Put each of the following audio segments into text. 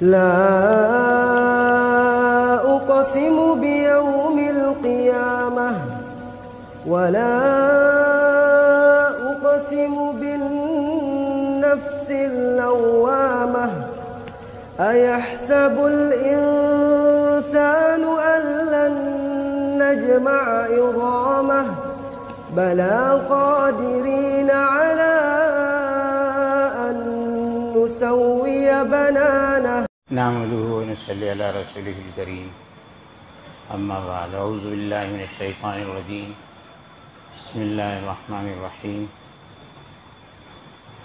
لا أقسم بيوم القيامة ولا أقسم بالنفس اللوامة أيحسب الإنسان أن لن نجمع عظامه بلى قادرين على أن نسوي بنانه نحمده ونصلي على رسوله الكريم اما بعد اعوذ باللہ من الشیطان الرجیم بسم اللہ الرحمن الرحیم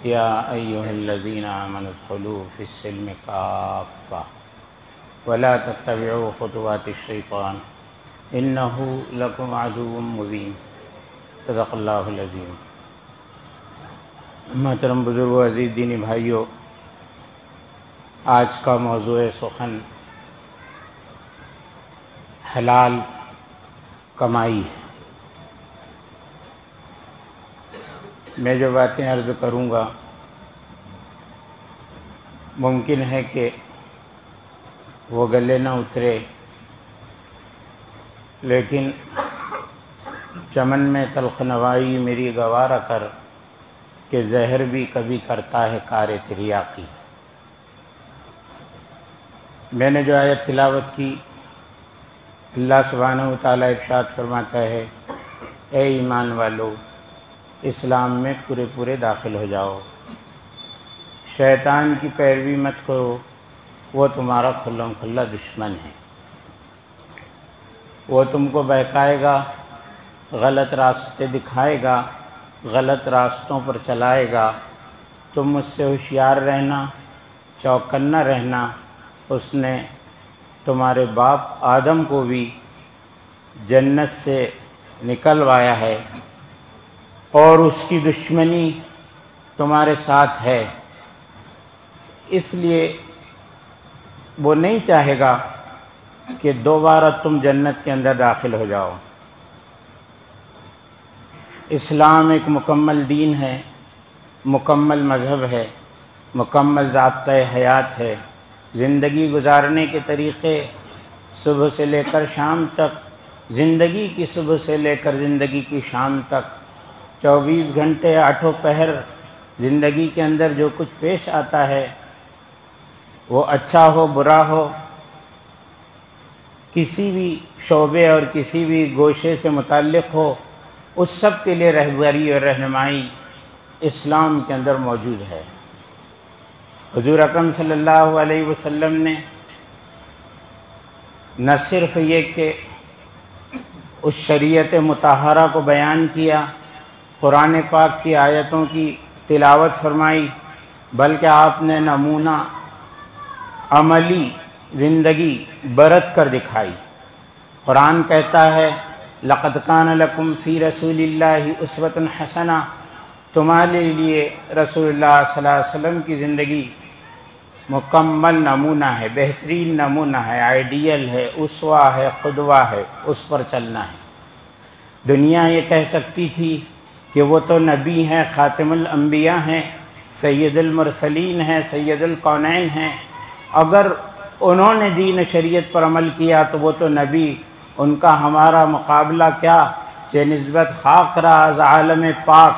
یا ایہا الذین آمنوا ادخلوا فی السلم کافۃ ولا تتبعوا خطوات الشیطان انہ لکم عدو مبین صدق اللہ العظیم۔ محترم بزرگوں، عزیز دینی بھائیوں، آج کا موضوع سخن حلال کمائی ہے۔ میں جو باتیں عرض کروں گا ممکن ہے کہ وہ گلے نہ اترے، لیکن چمن میں تلخ نوائی میری گوارا کر کہ زہر بھی کبھی کرتا ہے کار تریاقی۔ میں نے جو آیت تلاوت کی، اللہ سبحانہ وتعالیٰ ارشاد فرماتا ہے، اے ایمان والو اسلام میں پورے داخل ہو جاؤ، شیطان کی پیروی مت کرو، وہ تمہارا کھلم کھلا دشمن ہے، وہ تم کو بہکائے گا، غلط راستے دکھائے گا، غلط راستوں پر چلائے گا۔ تم مجھ سے ہوشیار رہنا، چوکنا رہنا۔ اس نے تمہارے باپ آدم کو بھی جنت سے نکلوایا ہے اور اس کی دشمنی تمہارے ساتھ ہے، اس لیے وہ نہیں چاہے گا کہ دوبارہ تم جنت کے اندر داخل ہو جاؤ۔ اسلام ایک مکمل دین ہے، مکمل مذہب ہے، مکمل ضابطۂ حیات ہے۔ زندگی گزارنے کے طریقے صبح سے لے کر شام تک، زندگی کی صبح سے لے کر زندگی کی شام تک، 24 گھنٹے آٹھوں پہر زندگی کے اندر جو کچھ پیش آتا ہے، وہ اچھا ہو برا ہو، کسی بھی شعبے اور کسی بھی گوشے سے متعلق ہو، اس سب کے لیے رہبری اور رہنمائی اسلام کے اندر موجود ہے۔ حضور اکرم صلی اللہ علیہ وسلم نے نہ صرف یہ کہ اس شریعت مطہرہ کو بیان کیا، قرآن پاک کی آیتوں کی تلاوت فرمائی، بلکہ آپ نے نمونہ عملی زندگی برت کر دکھائی۔ قرآن کہتا ہے، لقد کان لکم فی رسول اللہ اسوۃ حسنہ، تمہارے لیے رسول اللہ صلی اللہ علیہ وسلم کی زندگی مکمل نمونہ ہے، بہترین نمونہ ہے، آئیڈیل ہے، اسوہ ہے، قدوہ ہے، اس پر چلنا ہے۔ دنیا یہ کہہ سکتی تھی کہ وہ تو نبی ہیں، خاتم الانبیاء ہیں، سید المرسلین ہیں، سید الکونین ہیں، اگر انہوں نے دین شریعت پر عمل کیا تو وہ تو نبی، ان کا ہمارا مقابلہ کیا، چہ نسبت خاک را از عالم پاک۔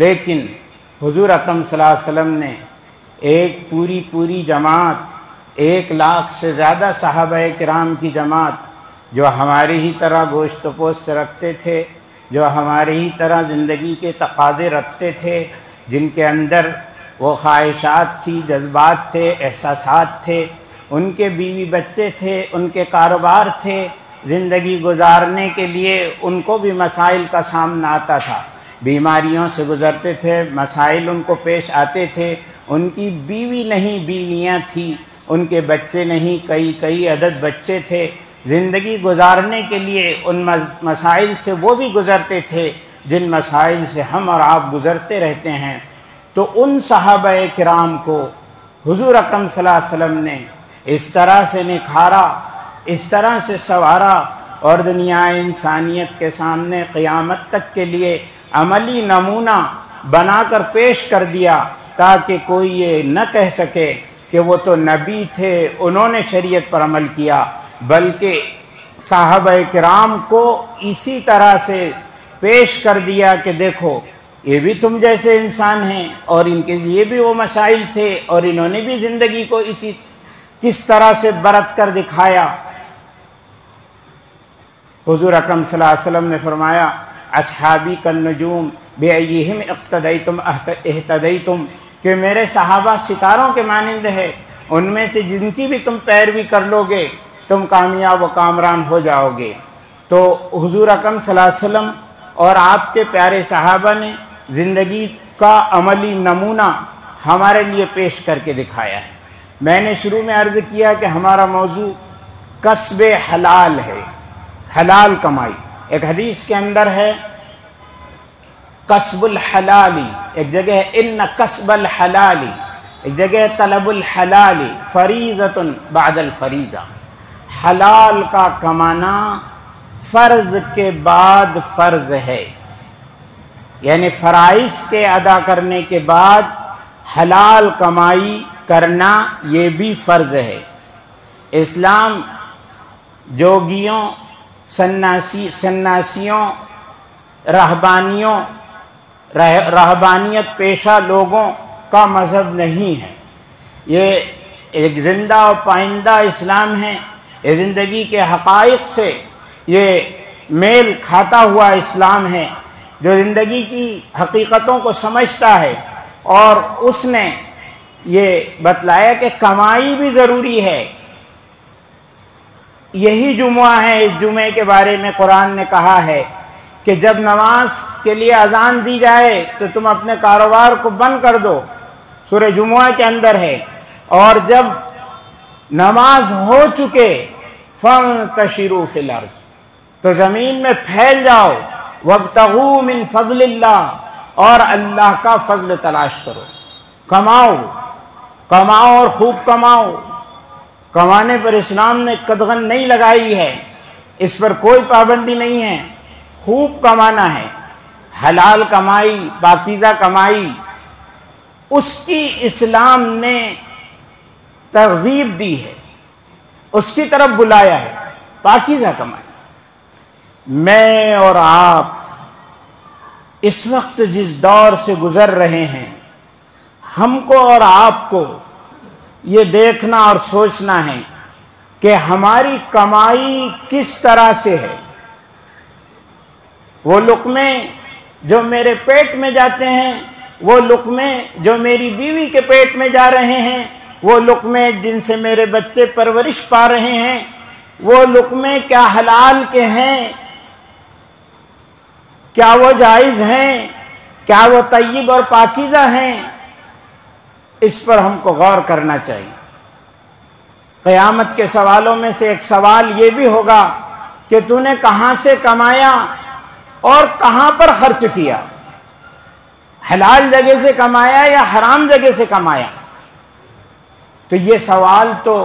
لیکن حضور اکرم صلی اللہ علیہ وسلم نے ایک پوری جماعت، 1 لاکھ سے زیادہ صحابہ کرام کی جماعت، جو ہماری ہی طرح گوشت و پوست رکھتے تھے، جو ہماری ہی طرح زندگی کے تقاضے رکھتے تھے، جن کے اندر وہ خواہشات تھی، جذبات تھے، احساسات تھے، ان کے بیوی بچے تھے، ان کے کاروبار تھے، زندگی گزارنے کے لیے ان کو بھی مسائل کا سامنا آتا تھا، بیماریوں سے گزرتے تھے، مسائل ان کو پیش آتے تھے، ان کی بیوی نہیں بیویاں تھیں، ان کے بچے نہیں، کئی عدد بچے تھے، زندگی گزارنے کے لیے ان مسائل سے وہ بھی گزرتے تھے جن مسائل سے ہم اور آپ گزرتے رہتے ہیں۔ تو ان صحابہ کرام کو حضور اکرم صلی اللہ علیہ وسلم نے اس طرح سے نکھارا، اس طرح سے سنوارا اور دنیا انسانیت کے سامنے قیامت تک کے لیے عملی نمونہ بنا کر پیش کر دیا، تاکہ کوئی یہ نہ کہہ سکے کہ وہ تو نبی تھے، انہوں نے شریعت پر عمل کیا، بلکہ صحابہ کرام کو اسی طرح سے پیش کر دیا کہ دیکھو یہ بھی تم جیسے انسان ہیں، اور ان کے لیے بھی وہ مسائل تھے، اور انہوں نے بھی زندگی کو اسی کس طرح سے برت کر دکھایا۔ حضور اکرم صلی اللہ علیہ وسلم نے فرمایا اصحابی کالنجوم بأیہم اقتدیتم اہتدیتم، کہ میرے صحابہ ستاروں کے مانند ہے، ان میں سے جن کی بھی تم پیروی کر لو گے تم کامیاب و کامران ہو جاؤ گے۔ تو حضور اکرم صلی اللہ علیہ وسلم اور آپ کے پیارے صحابہ نے زندگی کا عملی نمونہ ہمارے لیے پیش کر کے دکھایا ہے۔ میں نے شروع میں عرض کیا کہ ہمارا موضوع کسب حلال ہے، حلال کمائی۔ ایک حدیث کے اندر ہے کسب الحلالی، ایک جگہ ہے ان کسب الحلالی، ایک جگہ ہے طلب الحلالی فریضۃ بعد الفریضہ، حلال کا کمانا فرض کے بعد فرض ہے، یعنی فرائض کے ادا کرنے کے بعد حلال کمائی کرنا یہ بھی فرض ہے۔ اسلام جوگیوں، سناسیوں، رہبانیت پیشہ لوگوں کا مذہب نہیں ہے، یہ ایک زندہ و پائندہ اسلام ہے، یہ زندگی کے حقائق سے یہ میل کھاتا ہوا اسلام ہے، جو زندگی کی حقیقتوں کو سمجھتا ہے، اور اس نے یہ بتلایا کہ کمائی بھی ضروری ہے۔ یہی جمعہ ہے، اس جمعے کے بارے میں قرآن نے کہا ہے کہ جب نماز کے لیے اذان دی جائے تو تم اپنے کاروبار کو بند کر دو، سورہ جمعہ کے اندر ہے، اور جب نماز ہو چکے فانتشروا فی الارض، تو زمین میں پھیل جاؤ، وابتغوا من فضل اللہ، اور اللہ کا فضل تلاش کرو، کماؤ اور خوب کماؤ۔ کمانے پر اسلام نے قدغن نہیں لگائی ہے، اس پر کوئی پابندی نہیں ہے، خوب کمانا ہے، حلال کمائی، پاکیزہ کمائی، اس کی اسلام نے ترغیب دی ہے، اس کی طرف بلایا ہے، پاکیزہ کمائی۔ میں اور آپ اس وقت جس دور سے گزر رہے ہیں، ہم کو اور آپ کو یہ دیکھنا اور سوچنا ہے کہ ہماری کمائی کس طرح سے ہے۔ وہ لقمے جو میرے پیٹ میں جاتے ہیں، وہ لقمے جو میری بیوی کے پیٹ میں جا رہے ہیں، وہ لقمے جن سے میرے بچے پرورش پا رہے ہیں، وہ لقمے کیا حلال کے ہیں، کیا وہ جائز ہیں، کیا وہ طیب اور پاکیزہ ہیں، اس پر ہم کو غور کرنا چاہیے۔ قیامت کے سوالوں میں سے ایک سوال یہ بھی ہوگا کہ تو نے کہاں سے کمایا اور کہاں پر خرچ کیا، حلال جگہ سے کمایا یا حرام جگہ سے کمایا۔ تو یہ سوال تو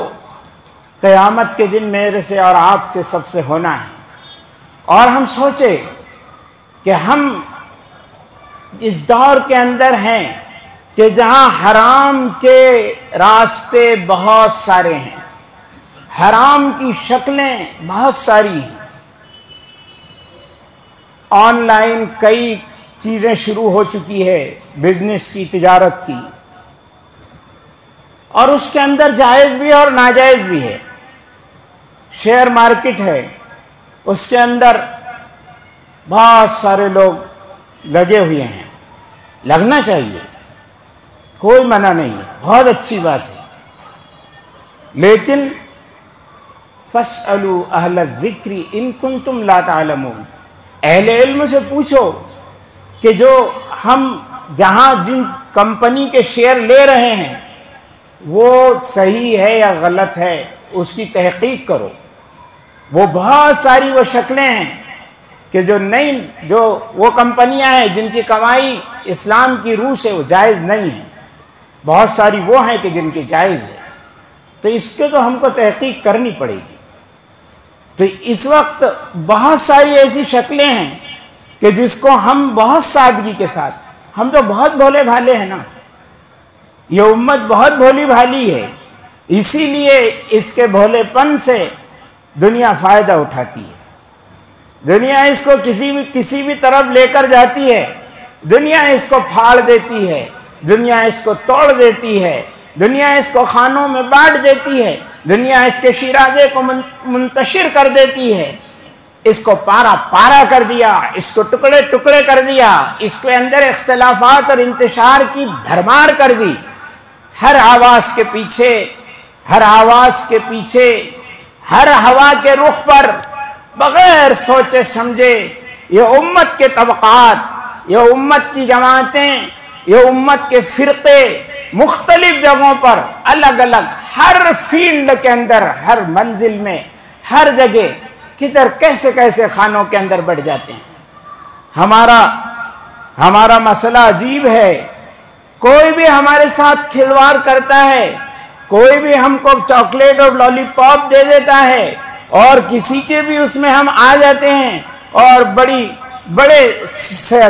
قیامت کے دن میرے سے اور آپ سے سب سے ہونا ہے، اور ہم سوچے کہ ہم اس دور کے اندر ہیں کہ جہاں حرام کے راستے بہت سارے ہیں، حرام کی شکلیں بہت ساری ہیں، آن لائن کئی چیزیں شروع ہو چکی ہے، بزنس کی، تجارت کی، اور اس کے اندر جائز بھی ہے اور ناجائز بھی ہے۔ شیئر مارکیٹ ہے، اس کے اندر بہت سارے لوگ لگے ہوئے ہیں، لگنا چاہیے، کوئی منع نہیں ہے، بہت اچھی بات ہے، لیکن فَاسْأَلُوا أَهْلَ الذِّكْرِ إِن كُنتُمْ لَا تَعْلَمُونَ، اہل علم سے پوچھو کہ جو ہم جہاں جن کمپنی کے شیئر لے رہے ہیں وہ صحیح ہے یا غلط ہے، اس کی تحقیق کرو۔ وہ بہت ساری وہ شکلیں ہیں کہ جو وہ کمپنیاں ہیں جن کی کمائی اسلام کی روح سے وہ جائز نہیں ہے، بہت ساری وہ ہیں کہ جن کی جائز ہے، تو اس کے تو ہم کو تحقیق کرنی پڑے گی۔ تو اس وقت بہت ساری ایسی شکلیں ہیں کہ جس کو ہم بہت سادگی کے ساتھ، ہم تو بہت بھولے بھالے ہیں نا، یہ امت بہت بھولی بھالی ہے، اسی لیے اس کے بھولے پن سے دنیا فائدہ اٹھاتی ہے، دنیا اس کو کسی بھی طرف لے کر جاتی ہے، دنیا اس کو پھاڑ دیتی ہے، دنیا اس کو توڑ دیتی ہے، دنیا اس کو خانوں میں بانٹ دیتی ہے، دنیا اس کے شیرازے کو منتشر کر دیتی ہے، اس کو پارا پارا کر دیا، اس کو ٹکڑے ٹکڑے کر دیا، اس کے اندر اختلافات اور انتشار کی بھرمار کر دی۔ ہر آواز کے پیچھے، ہر آواز کے پیچھے، ہر ہوا کے رخ پر بغیر سوچے سمجھے یہ امت کے طبقات، یہ امت کی جماعتیں، یہ امت کے فرقے مختلف جگہوں پر الگ الگ ہر فیلڈ کے اندر، ہر منزل میں، ہر جگہ کدھر کیسے کیسے خانوں کے اندر بڑھ جاتے ہیں۔ ہمارا مسئلہ عجیب ہے، کوئی بھی ہمارے ساتھ کھلواڑ کرتا ہے، کوئی بھی ہم کو چاکلیٹ اور لالی پاپ دے دیتا ہے اور کسی کے بھی اس میں ہم آ جاتے ہیں اور بڑے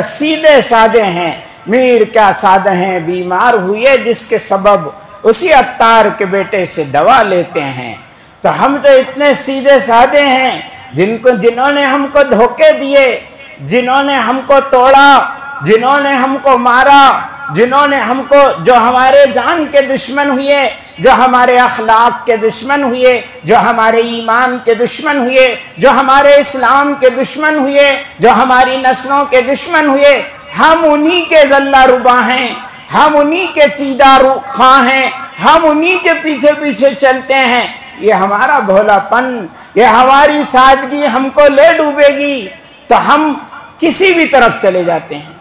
سیدھے سادے ہیں۔ میر کیا سادہ ہیں، بیمار ہوئے جس کے سبب اسی عطار کے بیٹے سے دوا لیتے ہیں۔ تو ہم تو اتنے سیدھے سادے ہیں، جنہوں نے ہم کو دھوکے دیے، جنہوں نے ہم کو توڑا، جنہوں نے ہم کو مارا، جنہوں نے ہم کو، جو ہمارے جان کے دشمن ہوئے، جو ہمارے اخلاق کے دشمن ہوئے، جو ہمارے ایمان کے دشمن ہوئے، جو ہمارے اسلام کے دشمن ہوئے، جو ہماری نسلوں کے دشمن ہوئے، ہم انہی کے ذلہ ربا ہیں، ہم انہی کے چیدہ خواہ ہیں، ہم انہی کے پیچھے پیچھے چلتے ہیں۔ یہ ہمارا بھولا پن، یہ ہماری سادگی ہم کو لے ڈوبے گی تو ہم کسی بھی طرف چلے جاتے ہیں۔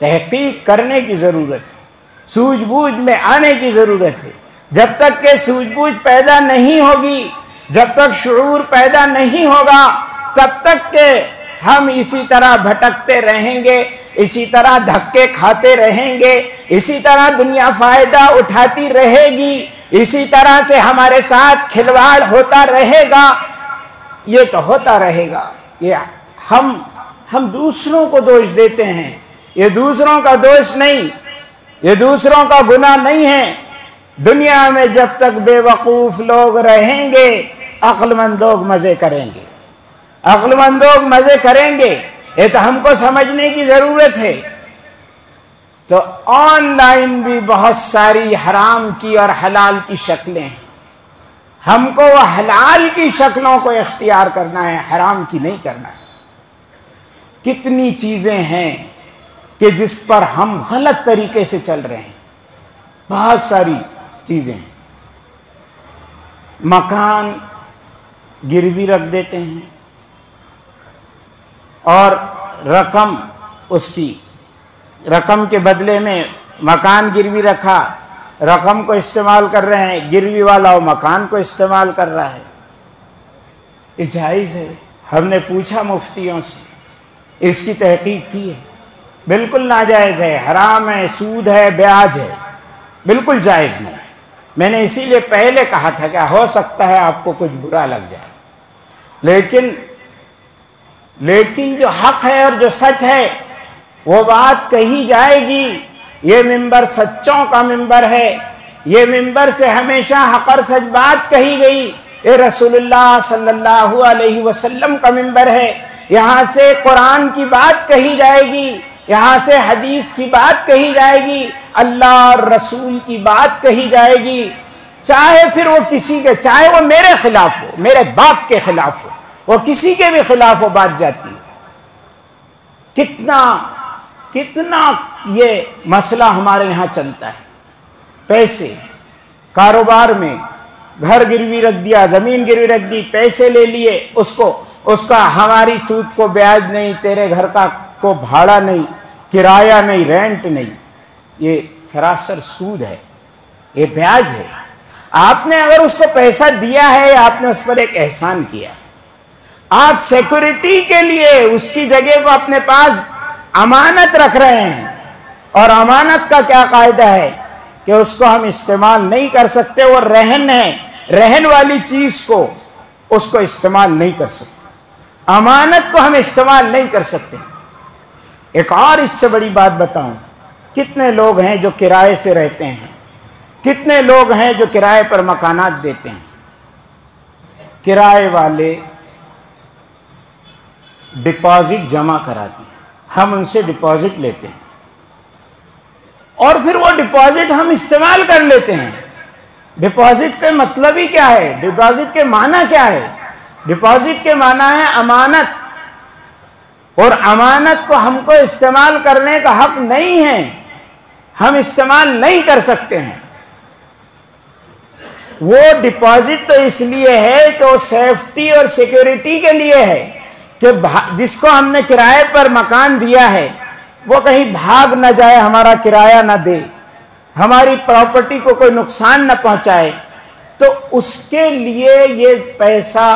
تحقیق کرنے کی ضرورت ہے، سوجھ بوجھ میں آنے کی ضرورت ہے۔ جب تک کہ سوجھ بوجھ پیدا نہیں ہوگی، جب تک شعور پیدا نہیں ہوگا، تب تک کہ ہم اسی طرح بھٹکتے رہیں گے، اسی طرح دھکے کھاتے رہیں گے، اسی طرح دنیا فائدہ اٹھاتی رہے گی، اسی طرح سے ہمارے ساتھ کھلواڑ ہوتا رہے گا۔ یہ تو ہوتا رہے گا۔ یہ ہم دوسروں کو دوش دیتے ہیں، یہ دوسروں کا دوش نہیں، یہ دوسروں کا گناہ نہیں ہے۔ دنیا میں جب تک بے وقوف لوگ رہیں گے، عقل مند لوگ مزے کریں گے، عقل مند لوگ مزے کریں گے۔ یہ تو ہم کو سمجھنے کی ضرورت ہے۔ تو آن لائن بھی بہت ساری حرام کی اور حلال کی شکلیں ہیں، ہم کو وہ حلال کی شکلوں کو اختیار کرنا ہے، حرام کی نہیں کرنا ہے۔ کتنی چیزیں ہیں کہ جس پر ہم غلط طریقے سے چل رہے ہیں، بہت ساری چیزیں ہیں۔ مکان گروی رکھ دیتے ہیں اور رقم کے بدلے میں مکان گروی رکھا، رقم کو استعمال کر رہے ہیں، گروی والا وہ مکان کو استعمال کر رہا ہے۔ یہ جائز ہے؟ ہم نے پوچھا مفتیوں سے، اس کی تحقیق کی ہے، بالکل ناجائز ہے، حرام ہے، سود ہے، بیاج ہے، بالکل جائز نہیں۔ میں نے اسی لیے پہلے کہا تھا کہ ہو سکتا ہے آپ کو کچھ برا لگ جائے، لیکن جو حق ہے اور جو سچ ہے وہ بات کہی جائے گی۔ یہ ممبر سچوں کا ممبر ہے، یہ ممبر سے ہمیشہ حق اور سچ بات کہی گئی۔ یہ رسول اللہ صلی اللہ علیہ وسلم کا ممبر ہے، یہاں سے قرآن کی بات کہی جائے گی، یہاں سے حدیث کی بات کہی جائے گی، اللہ اور رسول کی بات کہی جائے گی، چاہے پھر وہ کسی کے، چاہے وہ میرے خلاف ہو، میرے باپ کے خلاف ہو، وہ کسی کے بھی خلاف وہ بات جاتی ہے۔ کتنا یہ مسئلہ ہمارے یہاں چلتا ہے۔ پیسے، کاروبار میں گھر گروی رکھ دیا، زمین گروی رکھ دی، پیسے لے لیے، اس کا ہماری سود کو بیاج نہیں، تیرے گھر کا کو بھاڑا نہیں، کرایہ نہیں، رینٹ نہیں، یہ سراسر سود ہے، یہ بیاج ہے۔ آپ نے اگر اس کو پیسہ دیا ہے، آپ نے اس پر ایک احسان کیا، آپ سیکورٹی کے لیے اس کی جگہ کو اپنے پاس امانت رکھ رہے ہیں، اور امانت کا کیا قاعدہ ہے کہ اس کو ہم استعمال نہیں کر سکتے، وہ رہن ہے، رہن والی چیز کو اس کو استعمال نہیں کر سکتے، امانت کو ہم استعمال نہیں کر سکتے۔ ایک اور اس سے بڑی بات بتاؤں، کتنے لوگ ہیں جو کرائے سے رہتے ہیں، کتنے لوگ ہیں جو کرائے پر مکانات دیتے ہیں؟ کرائے والے ڈپازٹ جمع کراتے ہیں، ہم ان سے ڈپازٹ لیتے ہیں اور پھر وہ ڈپازٹ ہم استعمال کر لیتے ہیں۔ ڈپازٹ کا مطلب ہی کیا ہے؟ ڈپازٹ کے معنی کیا ہے؟ ڈپازٹ کے معنی ہے امانت، اور امانت کو ہم کو استعمال کرنے کا حق نہیں ہے، ہم استعمال نہیں کر سکتے ہیں۔ وہ ڈپازٹ تو اس لیے ہے کہ وہ سیفٹی اور سیکیورٹی کے لیے ہے کہ جس کو ہم نے کرائے پر مکان دیا ہے وہ کہیں بھاگ نہ جائے، ہمارا کرایہ نہ دے، ہماری پراپرٹی کو کوئی نقصان نہ پہنچائے، تو اس کے لیے یہ پیسہ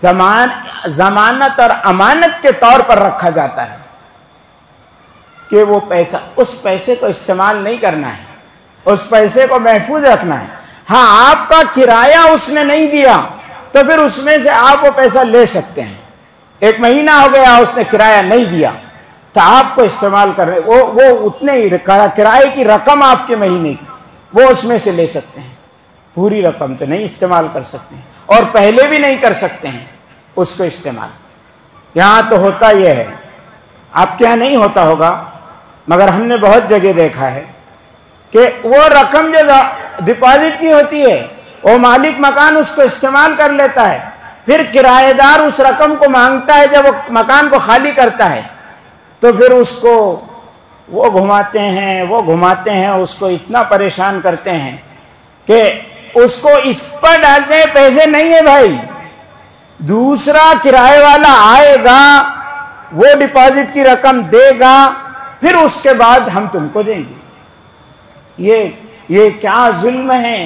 ضمانت اور امانت کے طور پر رکھا جاتا ہے کہ وہ پیسہ، اس پیسے کو استعمال نہیں کرنا ہے، اس پیسے کو محفوظ رکھنا ہے۔ ہاں آپ کا کرایہ اس نے نہیں دیا تو پھر اس میں سے آپ وہ پیسہ لے سکتے ہیں۔ 1 مہینہ ہو گیا اس نے کرایہ نہیں دیا تو آپ کو استعمال کر رہے، وہ اتنے ہی کرائے کی رقم آپ کے مہینے کی وہ اس میں سے لے سکتے ہیں، پوری رقم تو نہیں استعمال کر سکتے ہیں، اور پہلے بھی نہیں کر سکتے ہیں اس کو استعمال۔ یہاں تو ہوتا یہ ہے، آپ کے یہاں نہیں ہوتا ہوگا مگر ہم نے بہت جگہ دیکھا ہے کہ وہ رقم جو ڈپازٹ کی ہوتی ہے وہ مالک مکان اس کو استعمال کر لیتا ہے، پھر کرایہ دار اس رقم کو مانگتا ہے جب وہ مکان کو خالی کرتا ہے تو پھر اس کو وہ گھماتے ہیں اس کو اتنا پریشان کرتے ہیں کہ اس کو اس پر ڈالتے ہیں پیسے نہیں ہے بھائی، دوسرا کرائے والا آئے گا وہ ڈپازٹ کی رقم دے گا پھر اس کے بعد ہم تم کو دیں گے۔ یہ کیا ظلم ہے،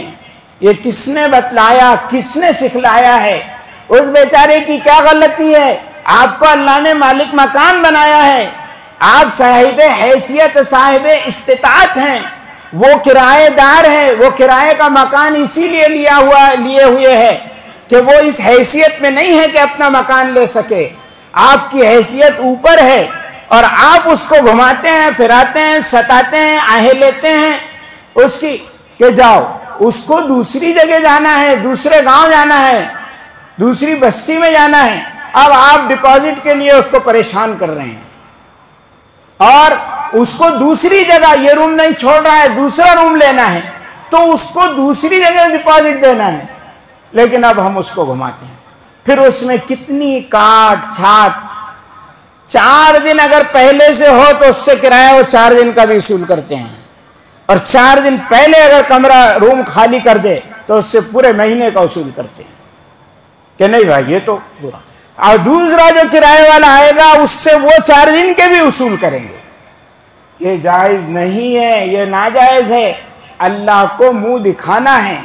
یہ کس نے بتلایا، کس نے سکھلایا ہے؟ اس بیچارے کی کیا غلطی ہے؟ آپ کو اللہ نے مالک مکان بنایا ہے، آپ صاحب حیثیت صاحب استطاعت ہیں، وہ کرایہ دار ہے، وہ کرایہ کا مکان اسی لیے لیے ہوئے ہے کہ وہ اس حیثیت میں نہیں ہے کہ اپنا مکان لے سکے، آپ کی حیثیت اوپر ہے اور آپ اس کو گھماتے ہیں، پھراتے ہیں، ستاتے ہیں، آہیں لیتے ہیں اس کی کہ جاؤ، اس کو دوسری جگہ جانا ہے، دوسرے گاؤں جانا ہے، دوسری بستی میں جانا ہے، اب آپ ڈپازٹ کے لیے اس کو پریشان کر رہے ہیں اور اس کو دوسری جگہ، یہ روم نہیں چھوڑ رہا ہے، دوسرا روم لینا ہے تو اس کو دوسری جگہ ڈپازٹ دینا ہے، لیکن اب ہم اس کو گھماتے ہیں، پھر اس میں کتنی کاٹ چھاٹ، 4 دن اگر پہلے سے ہو تو اس سے کرایہ وہ 4 دن کا بھی وصول کرتے ہیں، اور 4 دن پہلے اگر کمرہ روم خالی کر دے تو اس سے پورے مہینے کا وصول کرتے ہیں کہ نہیں بھائی یہ تو برا، اور دوسرا جو کرایہ والا آئے گا اس سے وہ 4 دن کے بھی وصول کریں گے۔ یہ جائز نہیں ہے، یہ ناجائز ہے، اللہ کو منہ دکھانا ہے۔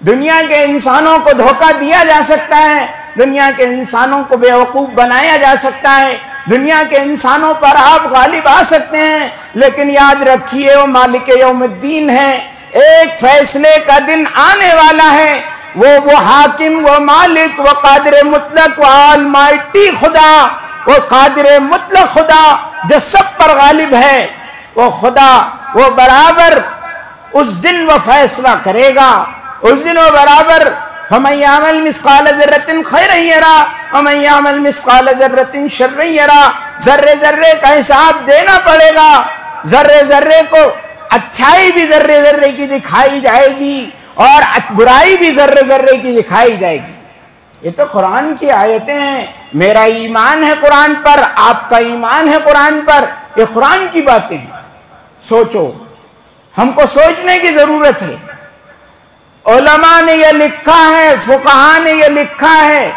دنیا کے انسانوں کو دھوکہ دیا جا سکتا ہے، دنیا کے انسانوں کو بیوقوف بنایا جا سکتا ہے، دنیا کے انسانوں پر آپ غالب آ سکتے ہیں، لیکن یاد رکھیے وہ مالک یوم الدین ہے، ایک فیصلے کا دن آنے والا ہے، وہ حاکم، وہ مالک، وہ قادر مطلق، وہ آلمائٹی خدا، وہ قادر مطلق خدا جو سب پر غالب ہے، وہ خدا، وہ برابر اس دن وہ فیصلہ کرے گا، اس دن وہ برابر فَمَن يَعْمَلْ مِثْقَالَ ذَرَّةٍ خَيْرًا يَرَهُ وَمَن يَعْمَلْ مِثْقَالَ ذَرَّةٍ شَرًّا يَرَهُ، ذرے ذرے کا حساب دینا پڑے گا، ذرے ذرے کو اچھائی بھی ذرے ذرے کی دکھائی جائے گی اور برائی بھی ذرے ذرے کی دکھائی جائے گی۔ یہ تو قرآن کی آیتیں ہیں، میرا ایمان ہے قرآن پر، آپ کا ایمان ہے قرآن پر، یہ قرآن کی باتیں ہیں، سوچو، ہم کو سوچنے کی ضرورت ہے۔ علماء نے یہ لکھا ہے، فقہاء نے یہ لکھا ہے،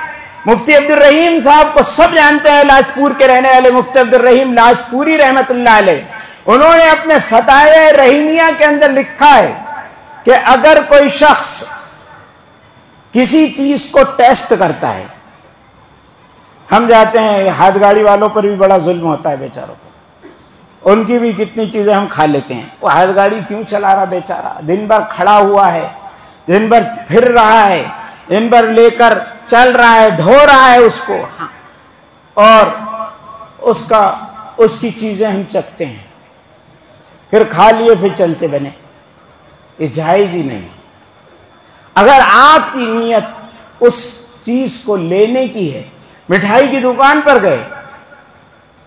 مفتی عبد الرحیم صاحب کو سب جانتے ہیں، لاجپور کے رہنے والے مفتی عبد الرحیم لاجپوری رحمت اللہ علیہ، انہوں نے اپنے فتاوی رحیمیہ کے اندر لکھا ہے کہ اگر کوئی شخص کسی چیز کو ٹیسٹ کرتا ہے، ہم جاتے ہیں، ہاتھ گاڑی والوں پر بھی بڑا ظلم ہوتا ہے بیچاروں پر، ان کی بھی کتنی چیزیں ہم کھا لیتے ہیں، وہ ہاتھ گاڑی کیوں چلا رہا بیچارہ، دن بھر کھڑا ہوا ہے، دن بھر پھر رہا ہے، دن بھر لے کر چل رہا ہے، ڈھو رہا ہے اس کو، اور اس کی چیزیں ہم چکتے ہیں، پھر کھا لیے، پھر چلتے بنے، یہ جائز ہی نہیں. اگر آپ کی نیت اس چیز کو لینے کی ہے، مٹھائی کی دکان پر گئے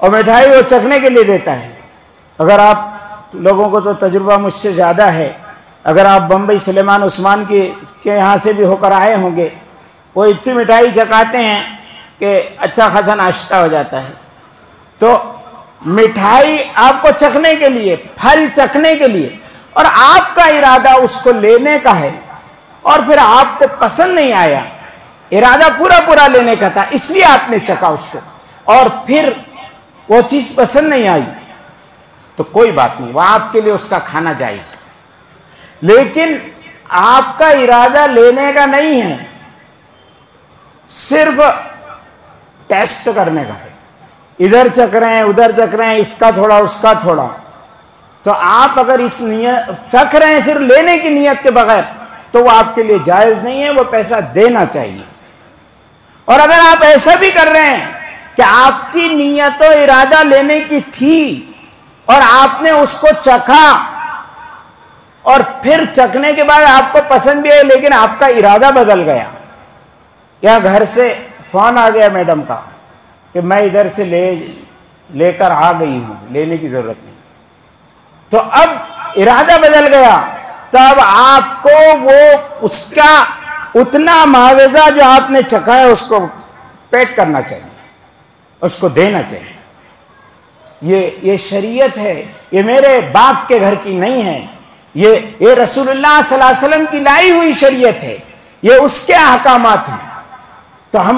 اور مٹھائی وہ چکھنے کے لیے دیتا ہے. اگر آپ لوگوں کو تو تجربہ مجھ سے زیادہ ہے، اگر آپ بمبئی سلیمان عثمان کے یہاں سے بھی ہو کر آئے ہوں گے، وہ اتنی مٹھائی چکھاتے ہیں کہ اچھا خاصا ناشتہ ہو جاتا ہے. تو مٹھائی آپ کو چکھنے کے لیے، پھل چکھنے کے لیے، اور آپ کا ارادہ اس کو لینے کا ہے، اور پھر آپ کو پسند نہیں آیا، ارادہ پورا لینے کا تھا اس لیے آپ نے چکھا اس کو، اور پھر وہ چیز پسند نہیں آئی، تو کوئی بات نہیں، وہ آپ کے لیے اس کا کھانا جائز. لیکن آپ کا ارادہ لینے کا نہیں ہے، صرف ٹیسٹ کرنے کا ہے. ادھر چکھ رہے ہیں ادھر چکھ رہے ہیں، اس کا تھوڑا اس کا تھوڑا. تو آپ اگر اس نیت چکھ رہے ہیں صرف لینے کی نیت کے بغیر، تو وہ آپ کے لیے جائز نہیں ہے، وہ پیسہ دینا چاہیے. اور اگر آپ ایسا بھی کر رہے ہیں کہ آپ کی نیت و ارادہ لینے کی تھی اور آپ نے اس کو چکھا، اور پھر چکھنے کے بعد آپ کو پسند بھی ہے لیکن آپ کا ارادہ بدل گیا، یا گھر سے فون آ گیا میڈم کا کہ میں ادھر سے لے کر آ گئی ہوں، لینے کی ضرورت نہیں، تو اب ارادہ بدل گیا، تب آپ کو وہ اس کا اتنا معاوضہ جو آپ نے چکھا ہے اس کو پیڈ کرنا چاہیے، اس کو دینا چاہیے. یہ شریعت ہے، یہ میرے باپ کے گھر کی نہیں ہے، یہ رسول اللہ صلی اللہ علیہ وسلم کی لائی ہوئی شریعت ہے، یہ اس کے احکامات ہیں. تو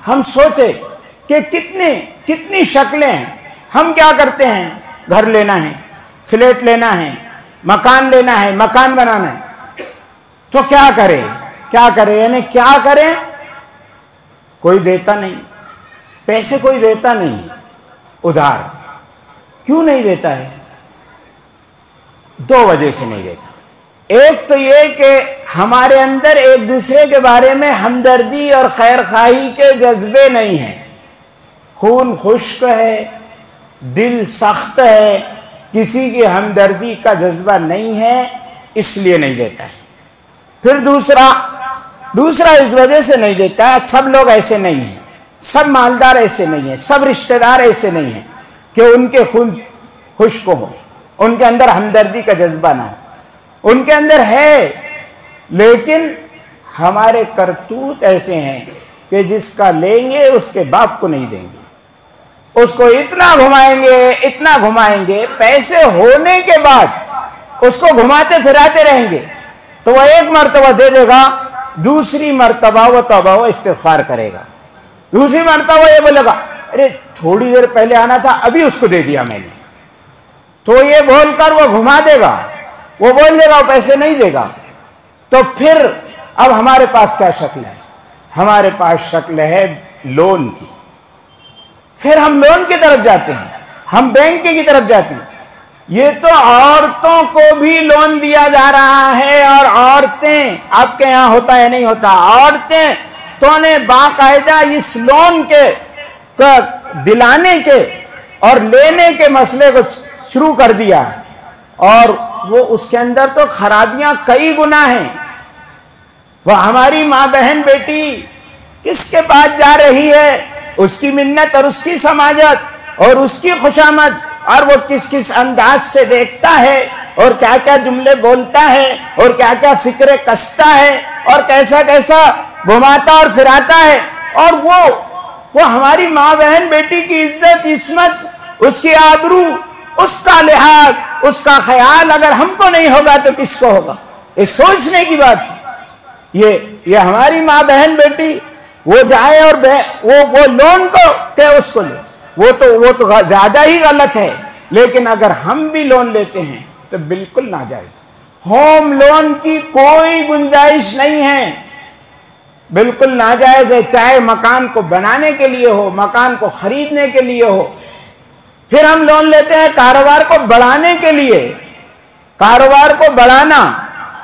ہم سوچے کہ کتنی شکلیں ہیں. ہم کیا کرتے ہیں؟ گھر لینا ہے، فلیٹ لینا ہے، مکان لینا ہے، مکان بنانا ہے، تو کیا کریں یعنی کیا کریں؟ کوئی دیتا نہیں، پیسے کوئی دیتا نہیں ادھار. کیوں نہیں دیتا ہے؟ دو وجہ سے نہیں دیتا. ایک تو یہ کہ ہمارے اندر ایک دوسرے کے بارے میں ہمدردی اور خیر خواہی کے جذبے نہیں ہیں، خون خشک ہے، دل سخت ہے، کسی کی ہمدردی کا جذبہ نہیں ہے، اس لیے نہیں دیتا ہے. پھر دوسرا اس وجہ سے نہیں دیتا ہے، سب لوگ ایسے نہیں ہیں، سب مالدار ایسے نہیں ہیں، سب رشتہ دار ایسے نہیں ہیں کہ ان کے خون خشک ہو، ان کے اندر ہمدردی کا جذبہ نہ ہو. ان کے اندر ہے، لیکن ہمارے کرتوت ایسے ہیں کہ جس کا لیں گے اس کے باپ کو نہیں دیں گے، اس کو اتنا گھمائیں گے، پیسے ہونے کے بعد اس کو گھماتے پھراتے رہیں گے. تو وہ ایک مرتبہ دے دے گا، دوسری مرتبہ وہ توبہ و استغفار کرے گا، دوسری مرتبہ یہ بولے گا ارے تھوڑی دیر پہلے آنا تھا، ابھی اس کو دے دیا میں نے. تو یہ بول کر وہ گھما دے گا، وہ بول دے گا وہ پیسے نہیں دے گا. تو پھر اب ہمارے پاس کیا شکل ہے؟ ہمارے پاس شکل ہے لون کی. پھر ہم لون کی طرف جاتے ہیں، ہم بینک کی طرف جاتے ہیں. یہ تو عورتوں کو بھی لون دیا جا رہا ہے، اور عورتیں، آپ کے یہاں ہوتا ہے نہیں ہوتا، عورتیں تو نے باقاعدہ اس لون کے دلانے کے اور لینے کے مسئلے کو شروع کر دیا ہے. اور وہ اس کے اندر تو خرابیاں کئی گنا ہیں. وہ ہماری ماں بہن بیٹی کس کے پاس جا رہی ہے، اس کی منت اور اس کی سماجت اور اس کی خوشامد، اور وہ کس انداز سے دیکھتا ہے، اور کیا کیا جملے بولتا ہے، اور کیا کیا فکرے کستا ہے، اور کیسا گھماتا اور پھراتا ہے. اور وہ ہماری ماں بہن بیٹی کی عزت، عصمت، اس کی آبرو، اس کا لحاظ، اس کا خیال اگر ہم کو نہیں ہوگا تو کس کو ہوگا؟ یہ سوچنے کی بات ہے. یہ ہماری ماں بہن بیٹی وہ جائے اور وہ لون کو کہ اس کو لے، وہ تو زیادہ ہی غلط ہے. لیکن اگر ہم بھی لون لیتے ہیں تو بالکل ناجائز. ہوم لون کی کوئی گنجائش نہیں ہے، بالکل ناجائز ہے، چاہے مکان کو بنانے کے لیے ہو، مکان کو خریدنے کے لیے ہو. پھر ہم لون لیتے ہیں کاروبار کو بڑھانے کے لیے، کاروبار کو بڑھانا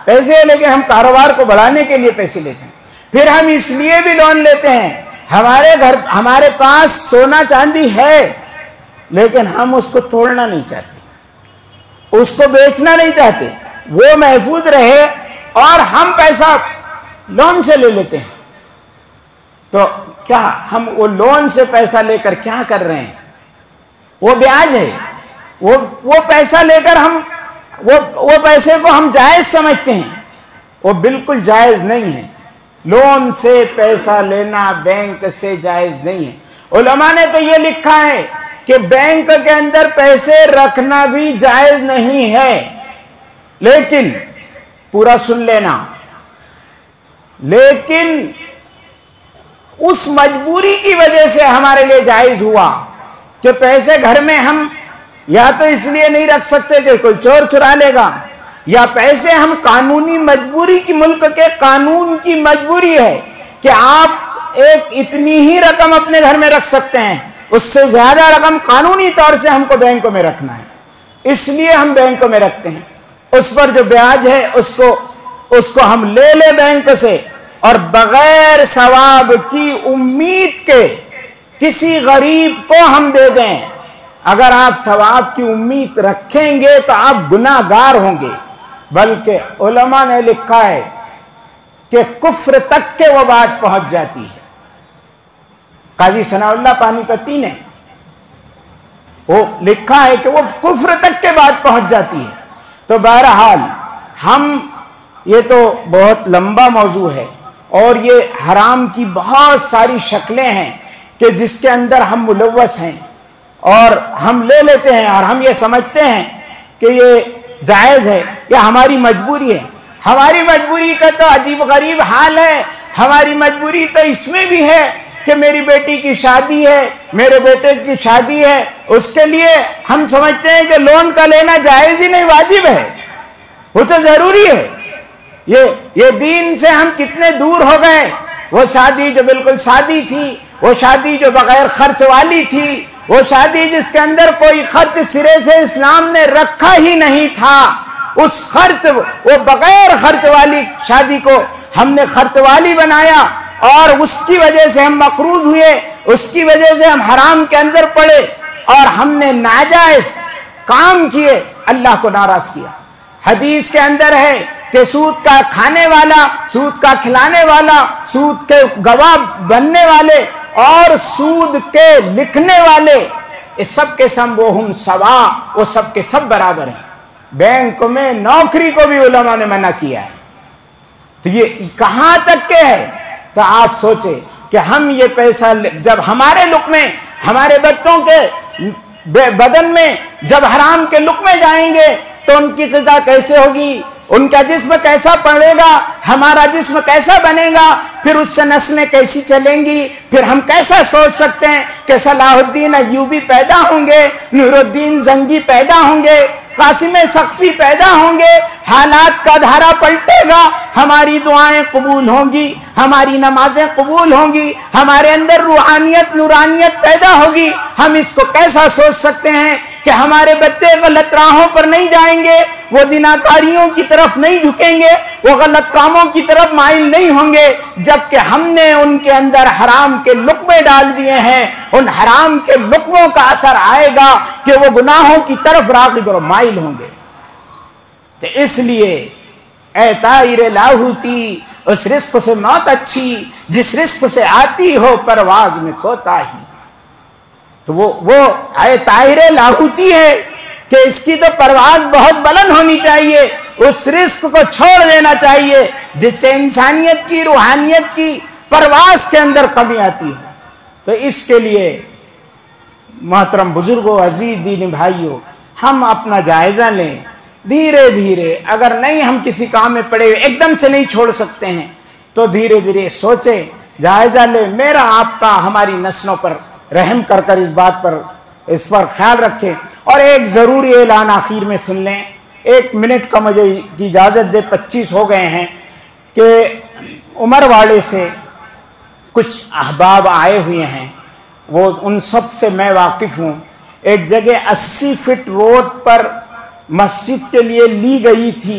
پیسے، لیکن ہم کاروبار کو بڑھانے کے لیے پیسے لیتے ہیں. پھر ہم اس لیے بھی لون لیتے ہیں، ہمارے پاس سونا چاندی ہے لیکن ہم اس کو توڑنا نہیں چاہتے، اس کو بیچنا نہیں چاہتے، وہ محفوظ رہے، اور ہم پیسہ لون سے لے لیتے ہیں، تو کیا ہم وہ لون سے پیسہ لے کر کیا کر رہے ہیں؟ وہ بیاج ہے، وہ پیسہ لے کر ہم وہ پیسے کو ہم جائز سمجھتے ہیں، وہ بالکل جائز نہیں ہے۔ لون سے پیسہ لینا بینک سے جائز نہیں ہے۔ علماء نے تو یہ لکھا ہے کہ بینک کے اندر پیسے رکھنا بھی جائز نہیں ہے، لیکن پورا سن لینا، لیکن اس مجبوری کی وجہ سے ہمارے لیے جائز ہوا کہ پیسے گھر میں ہم یا تو اس لیے نہیں رکھ سکتے کہ کوئی چور چرا لے گا، یا پیسے ہم قانونی مجبوری کی، ملک کے قانون کی مجبوری ہے کہ آپ ایک اتنی ہی رقم اپنے گھر میں رکھ سکتے ہیں، اس سے زیادہ رقم قانونی طور سے ہم کو بینکوں میں رکھنا ہے، اس لیے ہم بینکوں میں رکھتے ہیں۔ اس پر جو بیاج ہے اس کو ہم لے لیں بینک سے، اور بغیر ثواب کی امید کے کسی غریب کو ہم دے دیں۔ اگر آپ ثواب کی امید رکھیں گے تو آپ گناہ گار ہوں گے، بلکہ علماء نے لکھا ہے کہ کفر تک کے وہ بات پہنچ جاتی ہے۔ قاضی ثناء اللہ پانی پتی نے وہ لکھا ہے کہ وہ کفر تک کے بات پہنچ جاتی ہے۔ تو بہرحال یہ تو بہت لمبا موضوع ہے، اور یہ حرام کی بہت ساری شکلیں ہیں کہ جس کے اندر ہم ملوث ہیں، اور ہم لے لیتے ہیں، اور ہم یہ سمجھتے ہیں کہ یہ جائز ہے یا ہماری مجبوری ہے۔ ہماری مجبوری کا تو عجیب غریب حال ہے۔ ہماری مجبوری تو اس میں بھی ہے کہ میری بیٹی کی شادی ہے، میرے بیٹے کی شادی ہے، اس کے لیے ہم سمجھتے ہیں کہ لون کا لینا جائز ہی نہیں، واجب ہے، وہ تو ضروری ہے۔ یہ دین سے ہم کتنے دور ہو گئے۔ وہ شادی جو بالکل سادی تھی، وہ شادی جو بغیر خرچ والی تھی، وہ شادی جس کے اندر کوئی خرچ سرے سے اسلام نے رکھا ہی نہیں تھا، وہ بغیر خرچ والی شادی کو ہم نے خرچ والی بنایا، اور اس کی وجہ سے ہم مقروض ہوئے، اس کی وجہ سے ہم حرام کے اندر پڑے، اور ہم نے ناجائز کام کیے، اللہ کو ناراض کیا۔ حدیث کے اندر ہے کہ سود کا کھانے والا، سود کا کھلانے والا، سود کے گواہ بننے والے اور سود کے لکھنے والے، اس سب کے سب وہ سوا، وہ سب کے سب برابر ہیں۔ بینک میں نوکری کو بھی علماء نے منع کیا ہے۔ تو یہ کہاں تک کے ہے؟ تو آپ سوچیں کہ ہم یہ پیسہ جب ہمارے لقمے، ہمارے بچوں کے بدن میں جب حرام کے لقمے جائیں گے تو ان کی غذا کیسے ہوگی، ان کا جسم کیسا پڑے گا، ہمارا جسم کیسا بنے گا، پھر اس سے نسلیں کیسی چلیں گی؟ پھر ہم کیسا سوچ سکتے ہیں کہ صلاح الدین ایوبی پیدا ہوں گے، نور الدین زنگی پیدا ہوں گے، قاسم سقفی پیدا ہوں گے، حالات کا دھارا پلٹے گا، ہماری دعائیں قبول ہوں گی، ہماری نمازیں قبول ہوں گی، ہمارے اندر روحانیت نورانیت پیدا ہوگی۔ ہم اس کو کیسا سوچ سکتے ہیں کہ ہمارے بچے غلط راہوں پر نہیں جائیں گے، وہ زناکاریوں کی طرف نہیں جھکیں گے، وہ غلط کاموں کی طرف مائل نہیں ہوں گے، جبکہ ہم نے ان کے اندر حرام کے لقمے ڈال دیے ہیں۔ ان حرام کے لقموں کا اثر آئے گا کہ وہ گناہوں کی طرف راغب اور مائل ہوں گے۔ تو اس لیے اے طائر لاہوتی، اس رزق سے موت اچھی جس رزق سے آتی ہو پرواز میں کوتاہی۔ تو وہ اے طائر لاہوتی ہے کہ اس کی تو پرواز بہت بلند ہونی چاہیے، اس رزق کو چھوڑ دینا چاہیے جس سے انسانیت کی روحانیت کی پرواز کے اندر کمی آتی ہے۔ تو اس کے لیے محترم بزرگوں، عزیز دین بھائیوں، ہم اپنا جائزہ لیں دھیرے دھیرے۔ اگر نہیں ہم کسی کام میں پڑے ہوئے ایک دم سے نہیں چھوڑ سکتے ہیں تو دھیرے دھیرے سوچیں، جائزہ لیں، میرا آپ کا ہماری نسلوں پر رحم کر کر اس پر خیال رکھیں۔ اور ایک ضروری اعلان آخر میں سن لیں، 1 منٹ کا مجھے اجازت دے، 25 ہو گئے ہیں، کہ عمر واڑے سے کچھ احباب آئے ہوئے ہیں، وہ ان سب سے میں واقف ہوں۔ ایک جگہ 80 فٹ روڈ پر مسجد کے لیے لی گئی تھی،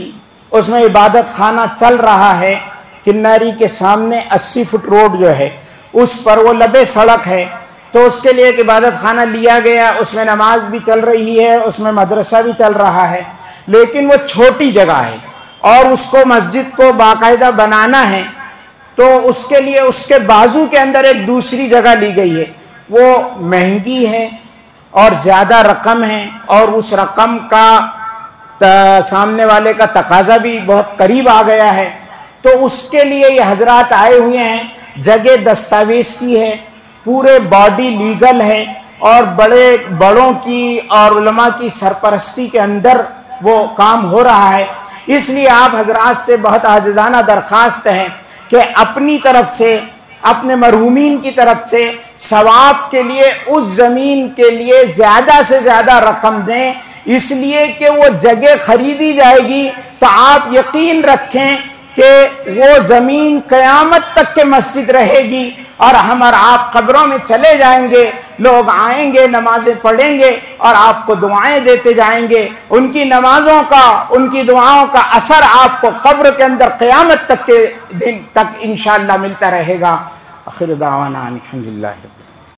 اس میں عبادت خانہ چل رہا ہے، کناری کے سامنے 80 فٹ روڈ جو ہے اس پر وہ لبے سڑک ہے، تو اس کے لیے ایک عبادت خانہ لیا گیا، اس میں نماز بھی چل رہی ہے، اس میں مدرسہ بھی چل رہا ہے۔ لیکن وہ چھوٹی جگہ ہے اور اس کو مسجد کو باقاعدہ بنانا ہے، تو اس کے لیے اس کے بازو کے اندر ایک دوسری جگہ لی گئی ہے، وہ مہنگی ہے اور زیادہ رقم ہے، اور اس رقم کا سامنے والے کا تقاضا بھی بہت قریب آ گیا ہے، تو اس کے لیے یہ حضرات آئے ہوئے ہیں، جگہ دستاویز کی ہے، پورے باڈی لیگل ہے، اور بڑوں کی اور علماء کی سرپرستی کے اندر وہ کام ہو رہا ہے۔ اس لیے آپ حضرات سے بہت عاجزانہ درخواست ہے کہ اپنی طرف سے، اپنے مرحومین کی طرف سے ثواب کے لیے اس زمین کے لیے زیادہ سے زیادہ رقم دیں، اس لیے کہ وہ جگہ خریدی جائے گی تو آپ یقین رکھیں کہ وہ زمین قیامت تک کے مسجد رہے گی، اور ہم اور آپ قبروں میں چلے جائیں گے، لوگ آئیں گے، نمازیں پڑھیں گے اور آپ کو دعائیں دیتے جائیں گے، ان کی نمازوں کا، ان کی دعاؤں کا اثر آپ کو قبر کے اندر قیامت تک کے دن تک انشاءاللہ ملتا رہے گا۔ آخر دعوانا الحمدللہ۔